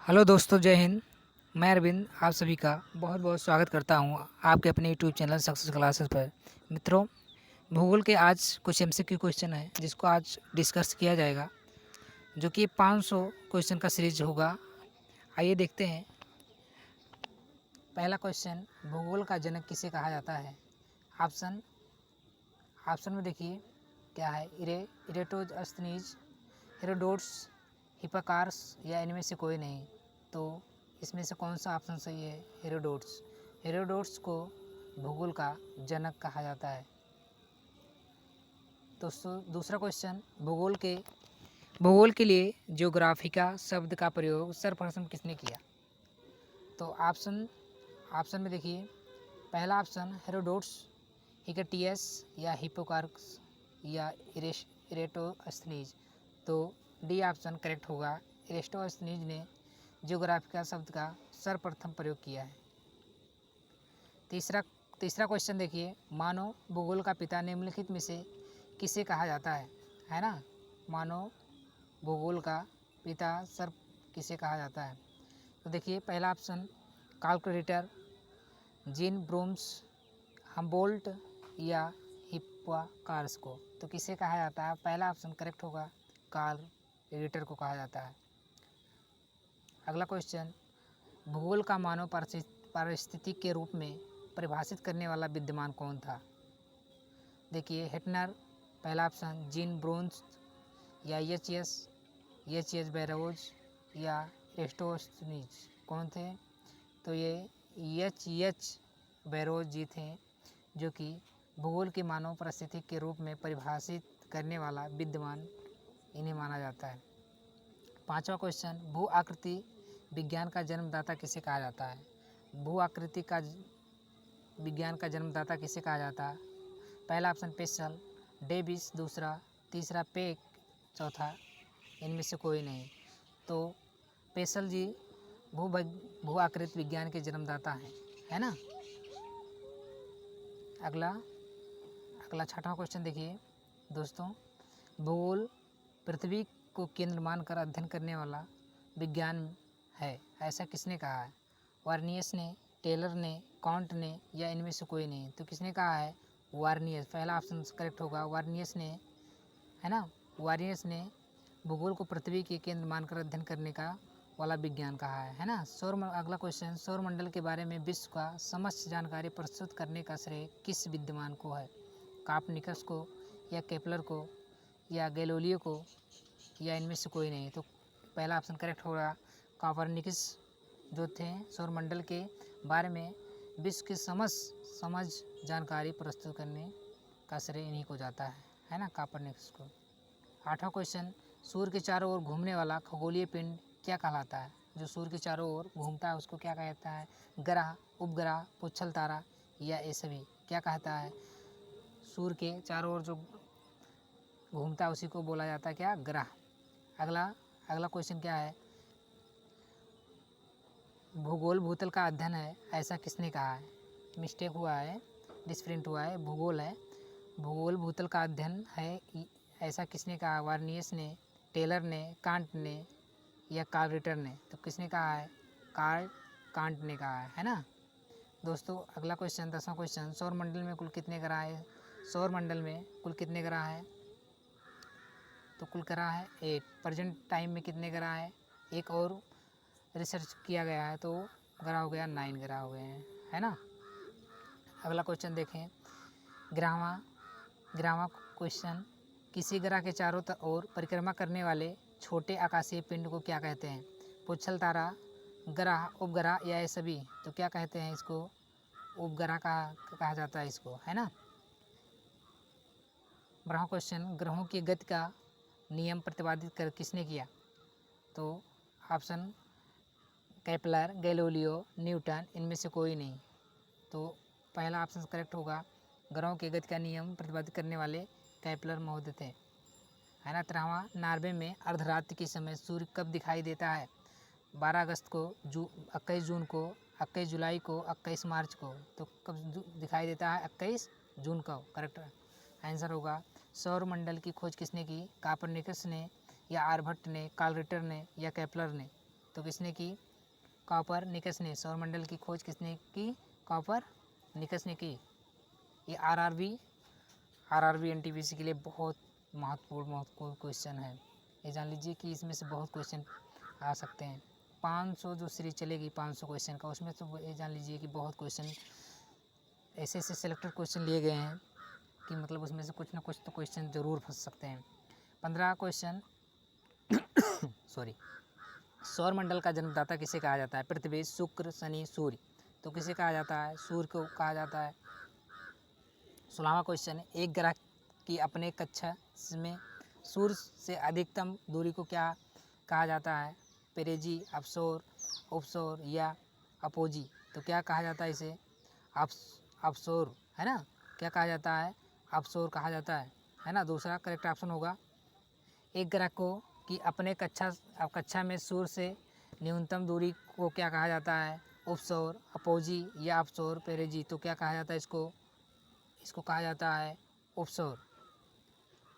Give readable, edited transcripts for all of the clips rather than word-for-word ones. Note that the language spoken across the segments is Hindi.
हेलो दोस्तों, जय हिंद। मैं अरविंद आप सभी का बहुत बहुत स्वागत करता हूं आपके अपने यूट्यूब चैनल सक्सेस क्लासेस पर। मित्रों, भूगोल के आज कुछ एमसीक्यू क्वेश्चन है जिसको आज डिस्कस किया जाएगा, जो कि 500 क्वेश्चन का सीरीज होगा। आइए देखते हैं। पहला क्वेश्चन, भूगोल का जनक किसे कहा जाता है? ऑप्शन ऑप्शन में देखिए क्या है। इरेटोस्थनीज, हेरोडोट्स, हिप्पार्कस या इनमें से कोई नहीं। तो इसमें से कौन सा ऑप्शन सही है? हेरोडोट्स। हेरोडोट्स को भूगोल का जनक कहा जाता है। दोस्तों, दूसरा क्वेश्चन, भूगोल के लिए ज्योग्राफिका शब्द का प्रयोग सर्वप्रथम किसने किया? तो ऑप्शन में देखिए, पहला ऑप्शन हेरोडोट्स, हिकटियस या हिप्पार्कस या इरेटोस्थनीज। तो डी ऑप्शन करेक्ट होगा। इरेटोस्थनीज ने ज्योग्राफिका शब्द का सर्वप्रथम प्रयोग किया है। तीसरा क्वेश्चन देखिए, मानव भूगोल का पिता निम्नलिखित में से किसे कहा जाता है ना? मानव भूगोल का पिता सर्व किसे कहा जाता है? तो देखिए, पहला option calculator, gene brooms, Humboldt या हिप्पार्कस को। तो किसे कहा जाता है? पहला ऑप्शन करेक्ट होगा, कैलकुलेटर को कहा जाता है। अगला क्वेश्चन, भूगोल का मानव पारिस्थितिक के रूप में परिभाषित करने वाला विद्वान कौन था? देखिए, हेटनर, पहला ऑप्शन जीन ब्रोन्स या एच बैरोज या एरिस्टोस्थनीज। कौन थे? तो ये एच बैरोज जी थे, जो कि भूगोल के मानव पारिस्थितिक के रूप में परिभाषित करने वाला विद्वान इन्हें माना जाता है। पांचवा क्वेश्चन, भू आकृति विज्ञान का जन्मदाता किसे कहा जाता है? भू आकृति का विज्ञान का जन्मदाता किसे कहा जाता है? पहला ऑप्शन पेशल, डेविस दूसरा, तीसरा पेक चौथा, इनमें से कोई नहीं। तो पेशल जी भू आकृति विज्ञान के जन्मदाता हैं, है ना। अगला छठवां क्वेश्चन देखिए दोस्तों, भूगोल पृथ्वी को केंद्र मानकर अध्ययन करने वाला विज्ञान है, ऐसा किसने कहा है? वार्नियस ने, टेलर ने, कांट ने या इनमें से कोई नहीं। तो किसने कहा है? वार्नियस। पहला ऑप्शन करेक्ट होगा, वार्नियस ने, है ना। वार्नियस ने भूगोल को पृथ्वी के केंद्र मानकर अध्ययन करने का वाला विज्ञान कहा है ना। अगला क्वेश्चन, सौरमंडल के बारे में विश्व का समस्त जानकारी प्रस्तुत करने का श्रेय किस विद्वान को है? कोpernicus को या केपलर को या गैलीलियो को या इनमें से कोई नहीं। तो पहला ऑप्शन करेक्ट होगा, कोpernicus जो थे सौरमंडल के बारे में विश्व की समझ जानकारी प्रस्तुत करने का श्रेय इन्हीं को जाता है ना, कोpernicus को। आठवां क्वेश्चन, सूर्य के चारों ओर घूमने वाला खगोलीय पिंड क्या कहलाता है? जो सूर्य के चारों ओर घूमता है उसको क्या कहता है? ग्रह, उपग्रह, पुच्छल तारा या ये सभी क्या कहता है? सूर्य के चारों ओर जो घूमता है उसी को बोला जाता है क्या? ग्रह। अगला क्वेश्चन क्या है? भूगोल भूतल का अध्ययन है, ऐसा किसने कहा है? मिस्टेक हुआ है, डिस्प्रिंट हुआ है, भूगोल है। भूगोल भूतल का अध्ययन है, ऐसा किसने कहा? वार्नियस ने, टेलर ने, कांट ने या कार्ल रिटर ने। तो किसने कहा है? कांट ने कहा है ना दोस्तों। अगला क्वेश्चन, 10वां क्वेश्चन, सौरमंडल में कुल कितने ग्रह है? सौरमंडल में कुल कितने ग्रह है? तो कुल ग्रह है 1। प्रेजेंट टाइम में कितने ग्रह है? एक और रिसर्च किया गया है तो ग्रह हो गया 9 ग्रह हो गए हैं, है ना। अगला क्वेश्चन देखें, 11वां क्वेश्चन, किसी ग्रह के चारों ओर परिक्रमा करने वाले छोटे आकाशीय पिंड को क्या कहते हैं? पुच्छल तारा, ग्रह, उपग्रह या ये सभी। तो क्या कहते हैं इसको? उपग्रह कहा जाता है इसको, है ना। 12वां क्वेश्चन, ग्रहों की गति का नियम प्रतिपादित कर किसने किया? तो ऑप्शन केपलर, गैलीलियो, न्यूटन, इनमें से कोई नहीं। तो पहला ऑप्शन करेक्ट होगा, ग्रहों की गति का नियम प्रतिपादित करने वाले केपलर महोदय थे, है ना। 13वां, नॉर्वे में अर्धरात्रि के समय सूर्य कब दिखाई देता है? 12 अगस्त को, 21 जून को, 21 जुलाई को, 21 मार्च को। तो कब दिखाई देता है? 21 जून को करेक्ट आंसर होगा। सौरमंडल की खोज किसने की? कोpernicus ने या आर्यभट्ट ने, कार्ल रिटर ने या केपलर ने। तो किसने की? कॉपरनिकस ने। सौरमंडल की खोज किसने की? कॉपरनिकस ने की। ये आरआरबी एनटीपीसी के लिए बहुत महत्वपूर्ण क्वेश्चन है। ये जान लीजिए कि इसमें से बहुत क्वेश्चन आ सकते हैं। 500 जो सीरीज चलेगी 500 क्वेश्चन का, उसमें तो ये जान लीजिए कि बहुत क्वेश्चन ऐसे सिलेक्टेड क्वेश्चन लिए गए हैं कि मतलब उसमें से कुछ ना कुछ तो क्वेश्चन ज़रूर फंस सकते हैं। 15 क्वेश्चन सॉरी। सौरमंडल का जन्मदाता किसे कहा जाता है? पृथ्वी, शुक्र, शनि, सूर्य। तो किसे कहा जाता है? सूर्य को कहा जाता है। 16वां क्वेश्चन, एक ग्रह की अपने कक्षा में सूर्य से अधिकतम दूरी को क्या कहा जाता है? पेरिजी, अपसौर, उपसौर या अपोजी। तो क्या कहा जाता है इसे? अपसौर, है ना। क्या कहा जाता है? अपसौर कहा जाता है ना। दूसरा करेक्ट ऑप्शन होगा। एक ग्रह को कि अपने कक्षा में सूर्य से न्यूनतम दूरी को क्या कहा जाता है? उपसौर, अपोजी या अपसौर, पेरिजी। तो क्या कहा जाता है इसको कहा जाता है उपसौर।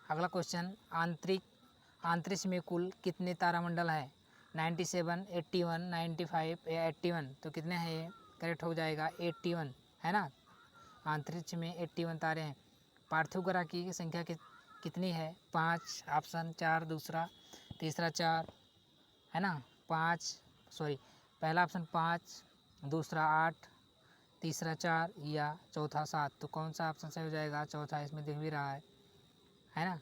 अगला क्वेश्चन, अंतरिक्ष में कुल कितने तारामंडल है? 97, 81, 95 या 81। तो कितने हैं ये? करेक्ट हो जाएगा 81, है ना। अंतरिक्ष में 81 तारे हैं। पार्थिव ग्रह की संख्या कितनी है? 5 ऑप्शन, 4 दूसरा, तीसरा 4, है ना। पहला ऑप्शन 5, दूसरा 8, तीसरा 4 या चौथा 7। तो कौन सा ऑप्शन सही हो जाएगा? चौथा, इसमें दिख भी रहा है ना।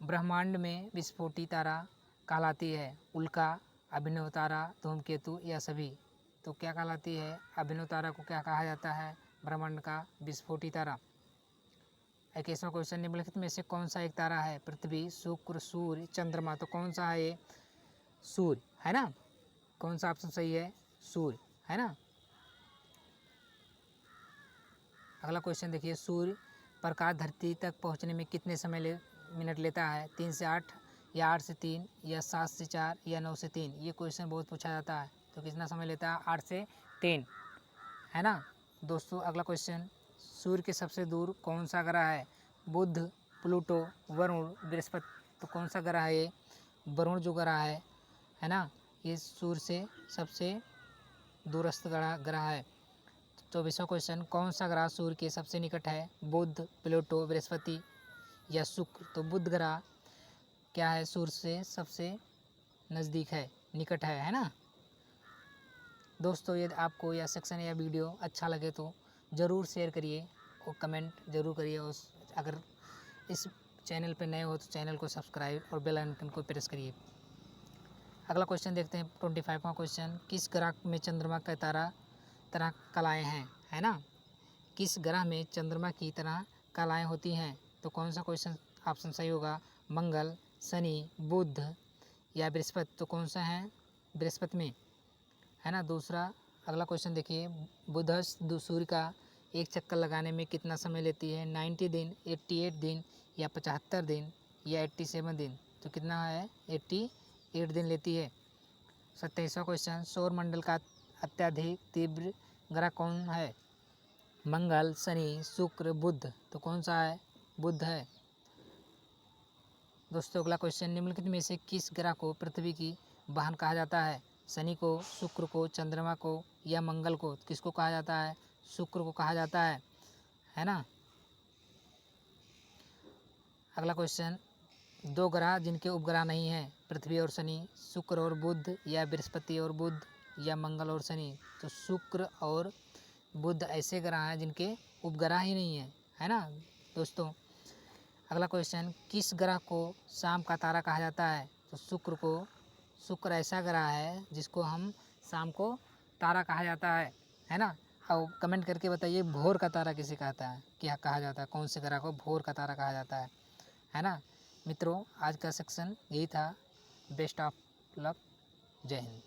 ब्रह्मांड में विस्फोटी तारा कहलाती है? उल्का, अभिनव तारा, धूमकेतु या सभी। तो क्या कहलाती है? अभिनव तारा को क्या कहा जाता है? ब्रह्मांड का विस्फोटी तारा। 21वां क्वेश्चन, निम्नलिखित में से कौन सा एक तारा है? पृथ्वी, शुक्र, सूर्य, चंद्रमा। तो कौन सा है ये? सूर्य, है ना। कौन सा ऑप्शन सही है? सूर्य, है ना। अगला क्वेश्चन देखिए, सूर्य प्रकाश धरती तक पहुंचने में कितने मिनट लेता है? 3 से 8 या 8 से 3 या 7 से 4 या 9 से 3। ये क्वेश्चन बहुत पूछा जाता है। तो कितना समय लेता है? 8 से 3, है ना। दोस्तों अगला क्वेश्चन, सूर्य के सबसे दूर कौन सा ग्रह है? बुध, प्लूटो, वरुण, बृहस्पति। तो कौन सा ग्रह है ये? वरुण जो ग्रह है ना, ये सूर्य से सबसे दूरस्थ ग्रह है। 24वां क्वेश्चन, कौन सा ग्रह सूर्य के सबसे निकट है? बुध, प्लूटो, बृहस्पति या शुक्र। तो बुध ग्रह क्या है? सूर्य से सबसे नज़दीक है, निकट है ना। दोस्तों यदि आपको यह सेक्शन या वीडियो अच्छा लगे तो ज़रूर शेयर करिए और कमेंट ज़रूर करिए। और अगर इस चैनल पर नए हो तो चैनल को सब्सक्राइब और बेल आइकन को प्रेस करिए। अगला क्वेश्चन देखते हैं, 25वां क्वेश्चन, किस ग्रह में चंद्रमा की तरह कलाएँ हैं? है ना। किस ग्रह में चंद्रमा की तरह कलाएँ होती हैं? तो कौन सा क्वेश्चन ऑप्शन सही होगा? मंगल, शनि, बुध या बृहस्पति। तो कौन सा है? बृहस्पति में, है ना। दूसरा अगला क्वेश्चन देखिए, बुधस्थ सूर्य का एक चक्कर लगाने में कितना समय लेती है? 90 दिन, 88 दिन या 75 दिन या 87 दिन। तो कितना है? 88 दिन लेती है। 27वां क्वेश्चन, सौरमंडल का अत्यधिक तीव्र ग्रह कौन है? मंगल, शनि, शुक्र, बुध। तो कौन सा है? बुध है। दोस्तों अगला क्वेश्चन, निम्नलिखित में से किस ग्रह को पृथ्वी की बहन कहा जाता है? शनि को, शुक्र को, चंद्रमा को या मंगल को। किसको कहा जाता है? शुक्र को कहा जाता है ना। अगला क्वेश्चन, 2 ग्रह जिनके उपग्रह नहीं हैं, पृथ्वी और शनि, शुक्र और बुध या बृहस्पति और बुध या मंगल और शनि। तो शुक्र और बुध ऐसे ग्रह हैं जिनके उपग्रह ही नहीं है ना। दोस्तों अगला क्वेश्चन, किस ग्रह को शाम का तारा कहा जाता है? तो शुक्र ऐसा ग्रह है जिसको हम शाम को तारा कहा जाता है ना। और कमेंट करके बताइए भोर का तारा किसे कहता है, क्या कहा जाता है? कौन से ग्रह को भोर का तारा कहा जाता है ना। मित्रों आज का सेक्शन यही था। Best of luck. जय हिंद।